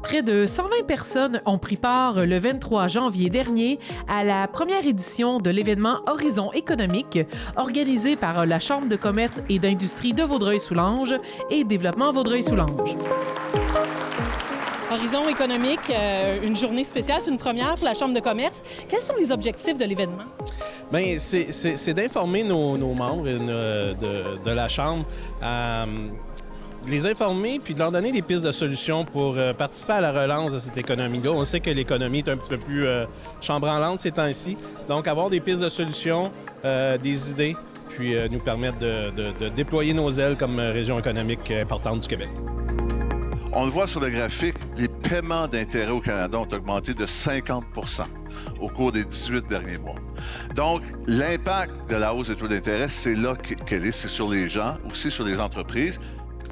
Près de 120 personnes ont pris part le 23 janvier dernier à la première édition de l'événement Horizon économique, organisé par la Chambre de commerce et d'industrie de Vaudreuil-Soulanges et Développement Vaudreuil-Soulanges. Horizon économique, une journée spéciale, c'est une première pour la Chambre de commerce. Quels sont les objectifs de l'événement? Bien, c'est d'informer nos membres de la Chambre, de les informer puis de leur donner des pistes de solutions pour participer à la relance de cette économie-là. On sait que l'économie est un petit peu plus chambranlante ces temps-ci. Donc, avoir des pistes de solutions, des idées, puis nous permettre de déployer nos ailes comme région économique importante du Québec. On le voit sur le graphique, les paiements d'intérêts au Canada ont augmenté de 50 au cours des 18 derniers mois. Donc, l'impact de la hausse des taux d'intérêt, c'est là qu'elle est, c'est sur les gens, aussi sur les entreprises.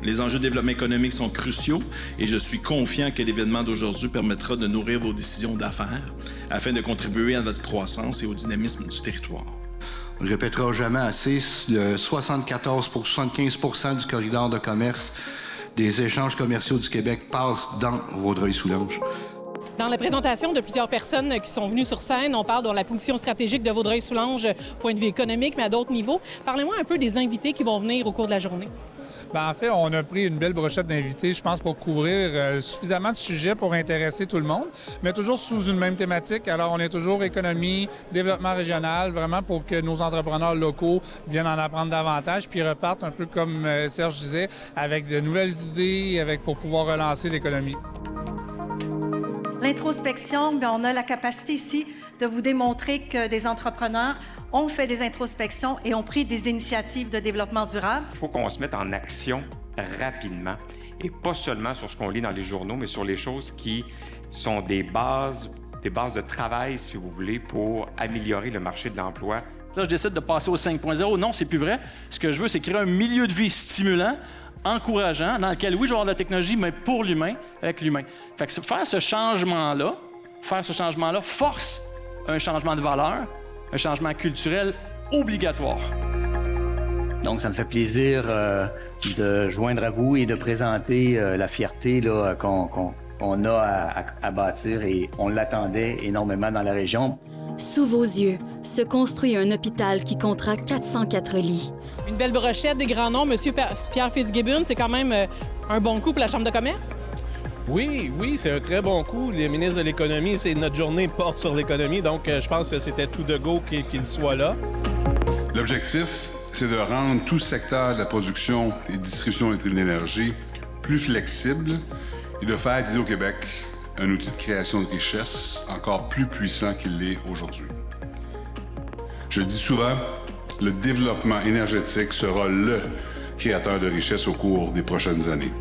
Les enjeux de développement économique sont cruciaux et je suis confiant que l'événement d'aujourd'hui permettra de nourrir vos décisions d'affaires afin de contribuer à votre croissance et au dynamisme du territoire. On ne le répétera jamais assez, le 74 pour 75 du corridor de commerce des échanges commerciaux du Québec passe dans Vaudreuil-Soulanges. Dans la présentation de plusieurs personnes qui sont venues sur scène, on parle de la position stratégique de Vaudreuil-Soulanges, point de vue économique, mais à d'autres niveaux. Parlez-moi un peu des invités qui vont venir au cours de la journée. Bien, en fait, on a pris une belle brochette d'invités, je pense, pour couvrir suffisamment de sujets pour intéresser tout le monde, mais toujours sous une même thématique. Alors, on est toujours économie, développement régional, vraiment pour que nos entrepreneurs locaux viennent en apprendre davantage, puis repartent un peu comme Serge disait, avec de nouvelles idées, pour pouvoir relancer l'économie. L'introspection, bien, on a la capacité ici de vous démontrer que des entrepreneurs ont fait des introspections et ont pris des initiatives de développement durable. Il faut qu'on se mette en action rapidement et pas seulement sur ce qu'on lit dans les journaux, mais sur les choses qui sont des bases de travail, si vous voulez, pour améliorer le marché de l'emploi. Là, je décide de passer au 5.0. Non, c'est plus vrai. Ce que je veux, c'est créer un milieu de vie stimulant, encourageant, dans lequel, oui, je vais avoir de la technologie, mais pour l'humain, avec l'humain. Fait que faire ce changement-là force un changement de valeur, un changement culturel obligatoire. Donc, ça me fait plaisir de joindre à vous et de présenter la fierté qu'on a à bâtir et on l'attendait énormément dans la région. Sous vos yeux se construit un hôpital qui comptera 404 lits. Une belle brochette, des grands noms. Monsieur Pierre Fitzgibbon, c'est quand même un bon coup pour la Chambre de commerce? Oui, c'est un très bon coup. Les ministres de l'économie, c'est notre journée porte sur l'économie, donc je pense que c'était tout de go qu'il soit là. L'objectif, c'est de rendre tout le secteur de la production et distribution d'énergie plus flexible et de faire d'Hydro-Québec un outil de création de richesse encore plus puissant qu'il l'est aujourd'hui. Je dis souvent, le développement énergétique sera le créateur de richesse au cours des prochaines années.